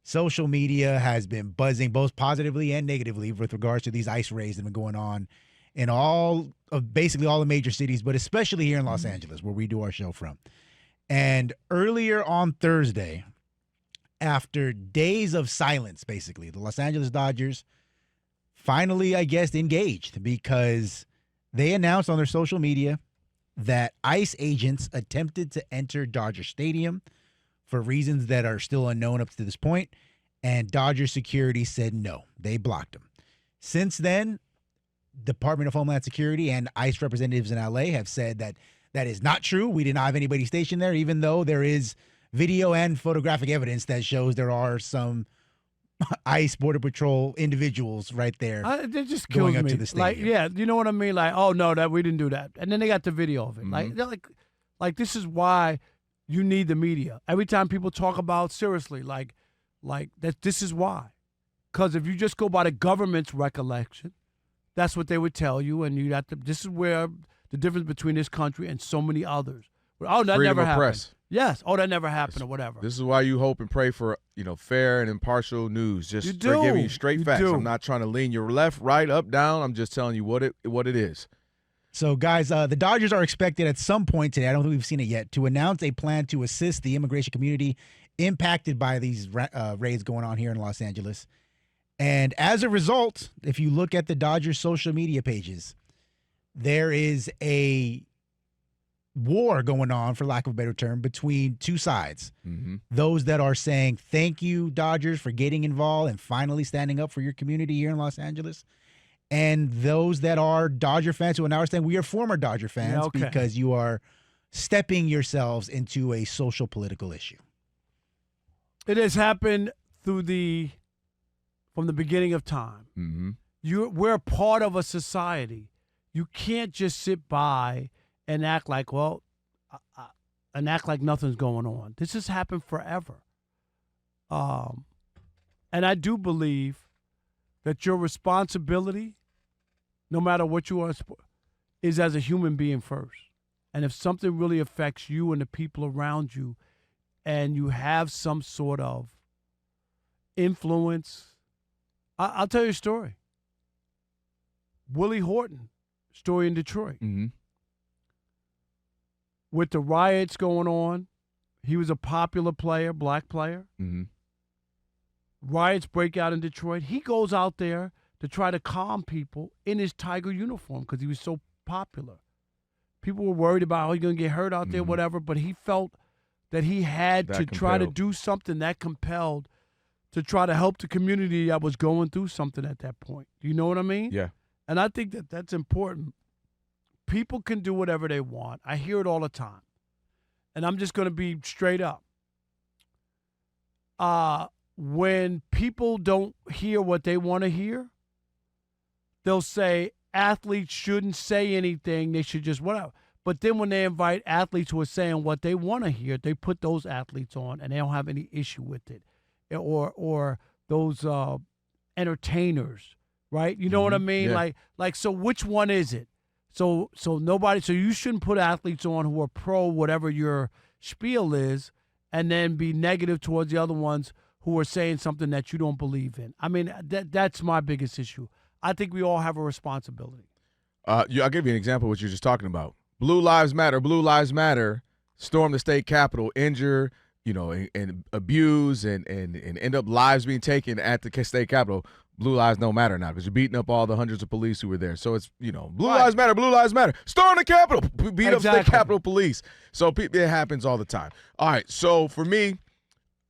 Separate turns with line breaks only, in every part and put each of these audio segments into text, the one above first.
social media has been buzzing both positively and negatively with regards to these ICE raids that have been going on in basically all the major cities, but especially here in Los Angeles, where we do our show from. And earlier on Thursday, after days of silence, basically, the Los Angeles Dodgers finally, I guess, engaged because they announced on their social media that ICE agents attempted to enter Dodger Stadium for reasons that are still unknown up to this point, and Dodger security said no. They blocked them. Since then, Department of Homeland Security and ICE representatives in LA have said that that is not true. We did not have anybody stationed there, even though there is video and photographic evidence that shows there are some ICE Border Patrol individuals right there.
It just kills
going up
me.
to the stadium.
You know what I mean? Like, oh no, that we didn't do that, and then they got the video of it.
Mm-hmm.
Like this is why you need the media. Every time people talk about seriously, like that, this is why. Because if you just go by the government's recollection, that's what they would tell you, and you have to. This is where the difference between this country and so many others. Oh, that
Freedom
never
of
happened.
press.
Yes. Oh, that never happened or whatever.
This is why you hope and pray for, fair and impartial news. Just
You
for giving
do.
you straight
You
facts.
do.
I'm not trying to lean your left, right, up, down. I'm just telling you what it is.
So, guys, the Dodgers are expected at some point today, I don't think we've seen it yet, to announce a plan to assist the immigration community impacted by these raids going on here in Los Angeles. And as a result, if you look at the Dodgers social media pages, there is a war going on, for lack of a better term, between two sides.
Mm-hmm.
Those that are saying, thank you, Dodgers, for getting involved and finally standing up for your community here in Los Angeles. And those that are Dodger fans who are now saying, we are former Dodger fans because you are stepping yourselves into a social political issue.
It has happened from the beginning of time.
Mm-hmm.
We're part of a society. You can't just sit by and act like, and act like nothing's going on. This has happened forever. And I do believe that your responsibility, no matter what you are, is as a human being first. And if something really affects you and the people around you, and you have some sort of influence, I'll tell you a story. Willie Horton, story in Detroit.
Mm-hmm.
With the riots going on, he was a popular player, black player.
Mm-hmm.
Riots break out in Detroit. He goes out there to try to calm people in his Tiger uniform because he was so popular. People were worried about, he's going to get hurt out there, whatever, but he felt that he had to try to do something that compelled to try to help the community that was going through something at that point. Do you know what I mean?
Yeah.
And I think that that's important. People can do whatever they want. I hear it all the time. And I'm just going to be straight up. When people don't hear what they want to hear, they'll say athletes shouldn't say anything. They should just whatever. But then when they invite athletes who are saying what they want to hear, they put those athletes on and they don't have any issue with it. Or those entertainers, right? You know what I mean?
Yeah.
Like, so which one is it? So you shouldn't put athletes on who are pro whatever your spiel is and then be negative towards the other ones who are saying something that you don't believe in. I mean, that's my biggest issue. I think we all have a responsibility.
I'll give you an example of what you're just talking about. Blue Lives Matter, storm the state capitol, injure, and abuse and end up lives being taken at the state capitol. Blue lives don't matter now because you're beating up all the hundreds of police who were there. So it's, Blue Lives Matter. Storm the Capitol. Beat up state Capitol Police. So it happens all the time. All right. So for me,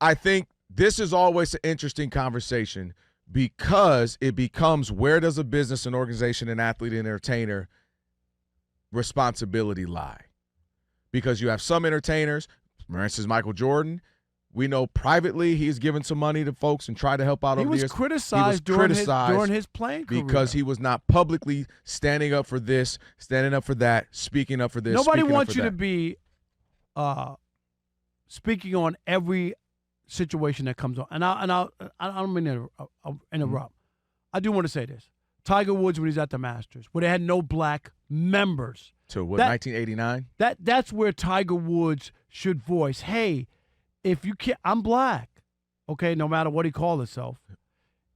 I think this is always an interesting conversation because it becomes where does a business, an organization, an athlete, an entertainer responsibility lie? Because you have some entertainers, for instance, Michael Jordan. We know privately he's given some money to folks and tried to help out over the years.
He was criticized during his playing career.
Because he was not publicly standing up for this, standing up for that, speaking up for this.
Nobody wants you to be speaking on every situation that comes on. And I don't mean to interrupt. I do want to say this. Tiger Woods, when he's at the Masters, where they had no black members.
To what, 1989?
That's where Tiger Woods should voice, hey, if you can't, I'm black. okay, no matter what he called himself,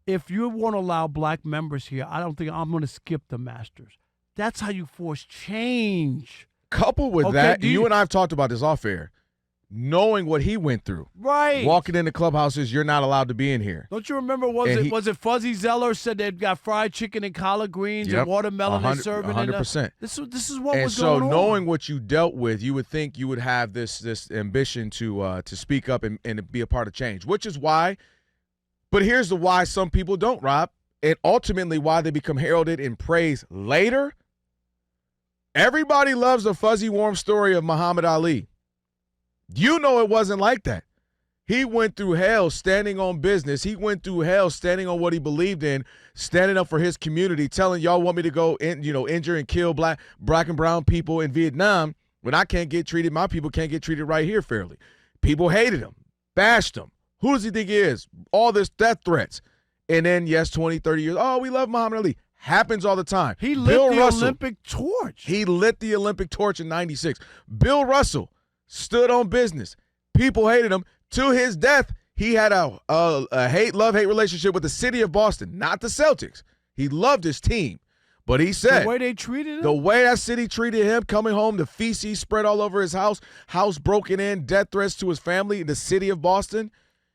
if you want to allow black members here, I don't think I'm going to skip the Masters. That's how you force change.
Coupled with that, you and I have talked about this off air, knowing what he went through.
Right.
Walking into clubhouses, you're not allowed to be in here.
Don't you remember, was it Fuzzy Zeller said they've got fried chicken and collard greens and watermelon they're serving?
100%.
This is what was
going on.
And
so knowing what you dealt with, you would think you would have this ambition to speak up and be a part of change, which is why. But here's the why some people don't, Rob, and ultimately why they become heralded and praised later. Everybody loves the fuzzy, warm story of Muhammad Ali. You know it wasn't like that. He went through hell standing on business. He went through hell standing on what he believed in, standing up for his community, telling y'all want me to go injure and kill black and brown people in Vietnam when I can't get treated, my people can't get treated right here fairly. People hated him, bashed him. Who does he think he is? All this death threats. And then, yes, 20, 30 years, oh, we love Muhammad Ali. Happens all the time.
He lit the Olympic torch.
He lit the Olympic torch in 96. Bill Russell stood on business. People hated him. To his death, he had a love-hate relationship with the city of Boston, not the Celtics. He loved his team. But he said
the way they treated him?
The way that city treated him, coming home, the feces spread all over his house broken in, death threats to his family, the city of Boston.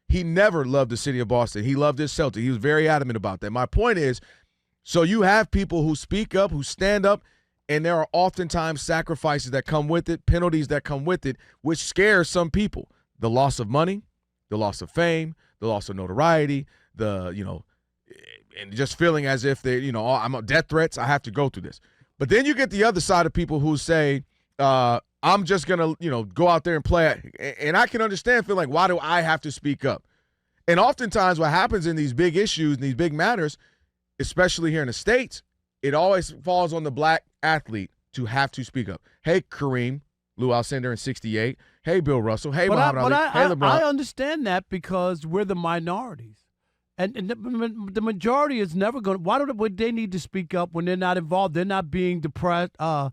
He never loved the city of Boston. He loved his Celtic. He was very adamant about that. My point is, so you have people who speak up, who stand up, and there are oftentimes sacrifices that come with it, penalties that come with it, which scares some people. The loss of money, the loss of fame, the loss of notoriety, and just feeling as if they, I'm on death threats, I have to go through this. But then you get the other side of people who say, I'm just going to, go out there and play. And I can understand feeling like, why do I have to speak up? And oftentimes what happens in these big issues, these big matters, especially here in the States, it always falls on the black athlete to have to speak up. Hey, Kareem, Lou Alcindor in 68. Hey, Bill Russell. Hey, Muhammad Ali. Hey, LeBron.
I understand that because we're the minorities. And the majority is never going to – why would they need to speak up when they're not involved? They're not being depressed.
But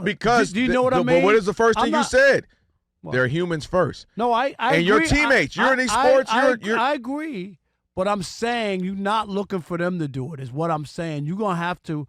because –
do you know what I mean?
But what is the first thing you said?
Well,
they're humans first.
No, I agree.
And your teammates. You're in these sports.
I agree. But I'm saying you're not looking for them to do it is what I'm saying. You're going to have to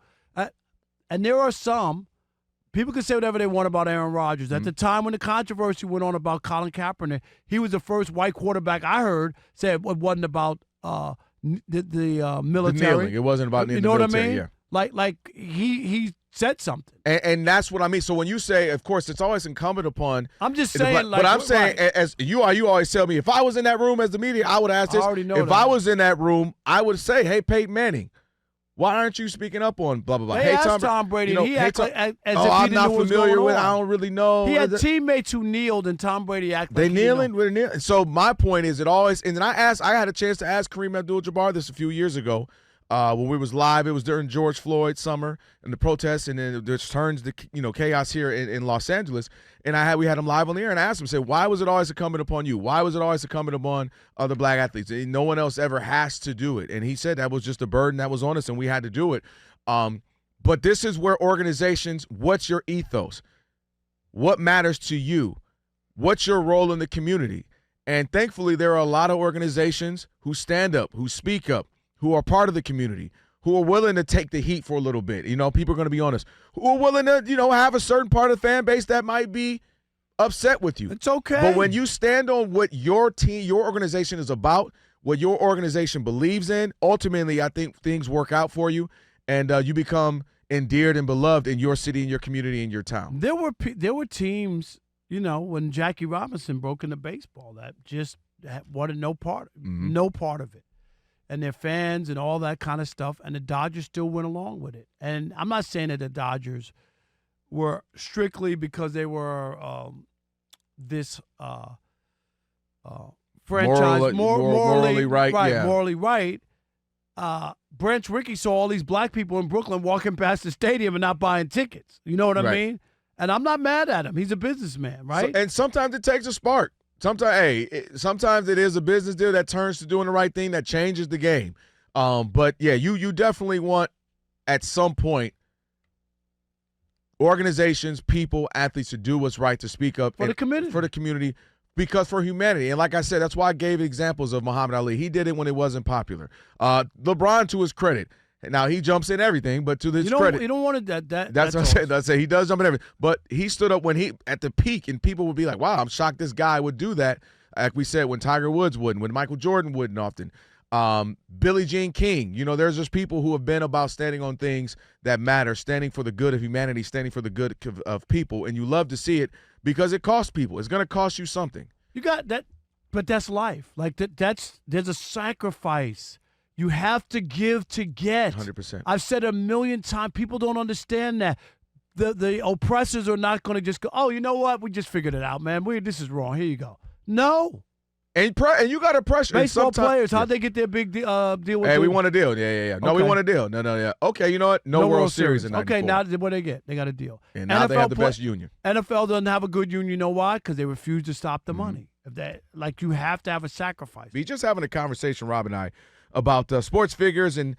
and there are some – people can say whatever they want about Aaron Rodgers. At the time when the controversy went on about Colin Kaepernick, he was the first white quarterback I heard say it wasn't about the military.
The kneeling. It wasn't about
you
the
know
military,
what I mean?
Yeah.
Like he said something.
And that's what I mean. So when you say, of course, it's always incumbent upon.
I'm just saying,
but I'm saying, as you always tell me, if I was in that room as the media, I would ask this.
I already know
if
that.
I was in that room, I would say, hey, Peyton Manning, why aren't you speaking up on blah, blah, blah?
They asked Tom Brady, and he acted as if he
I'm
didn't
not
know what was
familiar
going
with.
on.
I don't really know.
He had teammates who kneeled, and Tom Brady acted
They
like
kneeling? So my point is, it always, and then I had a chance to ask Kareem Abdul-Jabbar this a few years ago when we was live. It was during George Floyd summer and the protests, and then it just turns to chaos here in Los Angeles. And we had him live on the air, and I asked him, say, why was it always incumbent upon you? Why was it always incumbent upon other black athletes? And no one else ever has to do it. And he said that was just a burden that was on us, and we had to do it. But this is where organizations, what's your ethos? What matters to you? What's your role in the community? And thankfully, there are a lot of organizations who stand up, who speak up, who are part of the community, who are willing to take the heat for a little bit. People are going to be honest. Who are willing to, have a certain part of the fan base that might be upset with you.
It's okay.
But when you stand on what your team, your organization is about, what your organization believes in, ultimately, I think things work out for you, and you become endeared and beloved in your city, in your community, in your town.
There were teams, when Jackie Robinson broke into baseball that just wanted no part of it. And their fans and all that kind of stuff, and the Dodgers still went along with it. And I'm not saying that the Dodgers were strictly because they were this franchise morally right. Yeah. Morally right. Branch Rickey saw all these black people in Brooklyn walking past the stadium and not buying tickets. You know what I mean? And I'm not mad at him. He's a businessman, right?
And sometimes it takes a spark. Sometimes it is a business deal that turns to doing the right thing that changes the game. But yeah, you definitely want at some point organizations, people, athletes to do what's right, to speak up
for the community.
because for humanity. And like I said, that's why I gave examples of Muhammad Ali. He did it when it wasn't popular. LeBron, to his credit, now he jumps in everything, but to his credit,
you don't want to
that's what I said. He does jump in everything, but he stood up when he at the peak, and people would be like, "Wow, I'm shocked this guy would do that." Like we said, when Tiger Woods wouldn't, when Michael Jordan wouldn't often. Billie Jean King, there's just people who have been about standing on things that matter, standing for the good of humanity, standing for the good of people, and you love to see it because it costs people. It's going to cost you something.
You got that, but that's life. Like there's a sacrifice. You have to give to get.
100%.
I've said it a million times. People don't understand that. The oppressors are not going to just go, oh, you know what? We just figured it out, man. This is wrong. Here you go. No.
And you got to pressure.
Baseball players, how'd they get their big deal with
Hey, we want a deal. Yeah. No,
okay.
we want a deal. No, yeah. Okay, you know what? No World Series in 94.
Okay, now what they get? They got a deal.
And now they have the best union.
NFL doesn't have a good union. You know why? Because they refuse to stop the money. You have to have a sacrifice.
Be just having a conversation, Rob and I, about sports figures and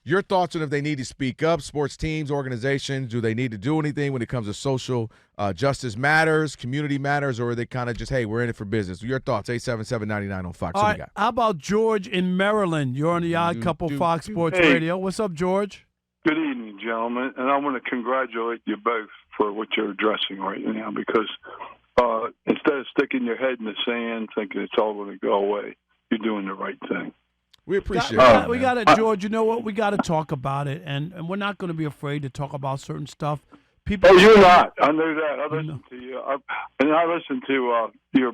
your thoughts on if they need to speak up, sports teams, organizations, do they need to do anything when it comes to social justice matters, community matters, or are they kind of just, hey, we're in it for business? Your thoughts, 877-99 on Fox.
All right, how about George in Maryland? You're on the Odd Couple Fox Sports Radio. What's up, George?
Good evening, gentlemen, and I want to congratulate you both for what you're addressing right now because instead of sticking your head in the sand thinking it's all going to go away, you're doing the right thing.
We appreciate it.
We got it, George. You know what? We got to talk about it, and we're not going to be afraid to talk about certain stuff.
You're not. I know that. I listened to you, and I listened to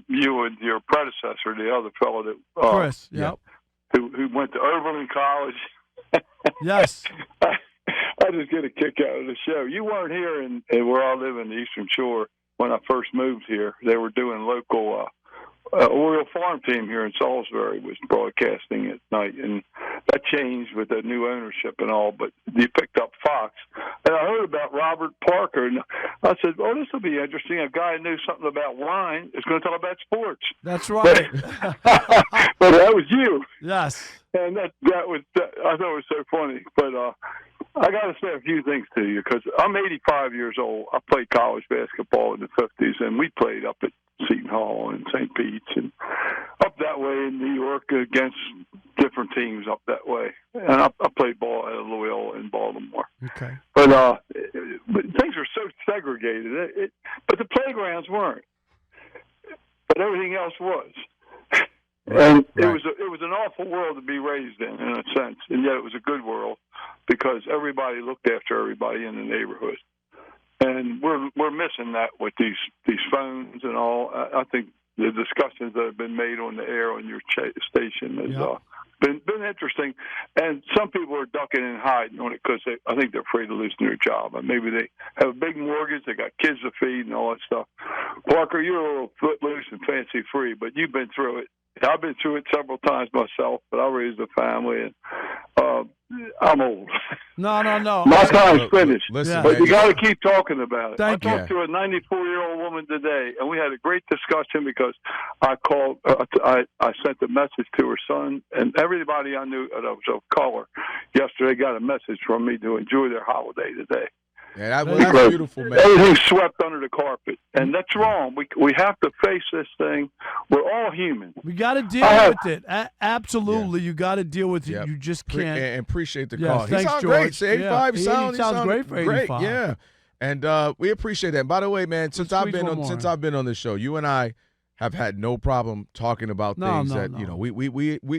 you and your predecessor, the other fellow that
Chris,
who went to Oberlin College.
Yes.
I just get a kick out of the show. You weren't here in where I live in the Eastern Shore when I first moved here. They were doing local. Oriole Farm Team here in Salisbury was broadcasting at night, and that changed with the new ownership and all, but you picked up Fox. And I heard about Robert Parker, and I said, oh, this will be interesting. A guy who knew something about wine is going to talk about sports.
That's right.
But that was you.
Yes.
And I thought it was so funny. But I got to say a few things to you because I'm 85 years old. I played college basketball in the 50s, and we played up at Seton Hall and St. Pete's and up that way in New York against different teams up that way. And I played ball at Loyola in Baltimore.
Okay.
But things are so segregated. But the playgrounds weren't. But everything else was. And it was an awful world to be raised in a sense, and yet it was a good world because everybody looked after everybody in the neighborhood. And we're missing that with these phones and all. I think the discussions that have been made on the air on your station has been interesting. And some people are ducking and hiding on it because I think they're afraid of losing their job. And maybe they have a big mortgage, they got kids to feed and all that stuff. Parker, you're a little footloose and fancy free, but you've been through it. I've been through it several times myself, but I raised a family, and I'm old.
No.
My time's finished.
Listen,
but you got to keep talking about it.
Thank you.
I talked to a 94-year-old woman today, and we had a great discussion because I called. I sent a message to her son, and everybody I knew that was of color yesterday got a message from me to enjoy their holiday today.
Yeah, that's beautiful, man.
Everything's swept under the carpet, and that's wrong. We have to face this thing. We're all human.
We got to deal with it. Absolutely, you got to deal with it.
Yep.
You just can't.
And appreciate the
Yes,
call.
thanks,
He sounds
George.
great. Say 85.
He
sounds
great for 85.
Yeah, and we appreciate that. By the way, man, since I've been on this show, you and I have had no problem talking about things that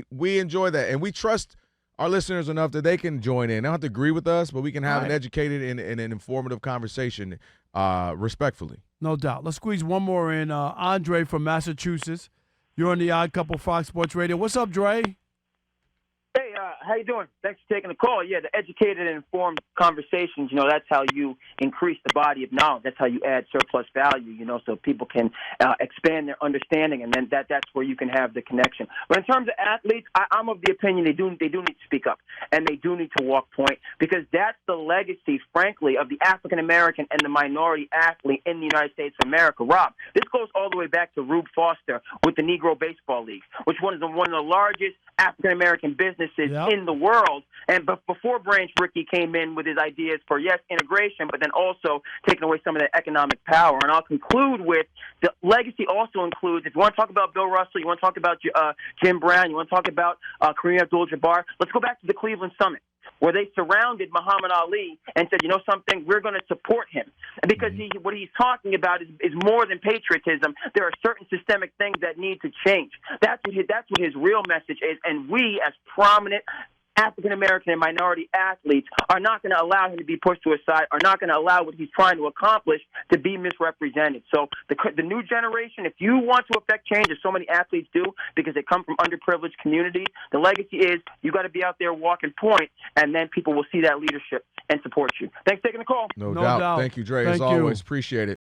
we enjoy that, and we trust our listeners enough that they can join in. They don't have to agree with us, but we can have an educated and an informative conversation respectfully.
No doubt. Let's squeeze one more in. Andre from Massachusetts. You're on the Odd Couple Fox Sports Radio. What's up, Dre?
Hey, how you doing? Thanks for taking the call. Yeah, the educated and informed conversations, that's how you increase the body of knowledge. That's how you add surplus value, so people can expand their understanding, and then that's where you can have the connection. But in terms of athletes, I'm of the opinion they do need to speak up, and they do need to walk point, because that's the legacy, frankly, of the African-American and the minority athlete in the United States of America. Rob, this goes all the way back to Rube Foster with the Negro Baseball League, which was one of the largest African-American businesses in the world. And before Branch Rickey came in with his ideas for, yes, integration, but then also taking away some of the economic power. And I'll conclude with the legacy also includes, if you want to talk about Bill Russell, you want to talk about Jim Brown, you want to talk about Kareem Abdul-Jabbar, let's go back to the Cleveland Summit, where they surrounded Muhammad Ali and said, you know something, we're going to support him. Because what he's talking about is more than patriotism. There are certain systemic things that need to change. That's what his real message is. And we, as prominent African-American and minority athletes, are not going to allow him to be pushed to a side, are not going to allow what he's trying to accomplish to be misrepresented. So the new generation, if you want to affect change, as so many athletes do, because they come from underprivileged communities, the legacy is you got to be out there walking point, and then people will see that leadership and support you. Thanks for taking the call.
No
No
doubt.
doubt.
Thank you, Dre.
Thank
As
you.
always, appreciate it.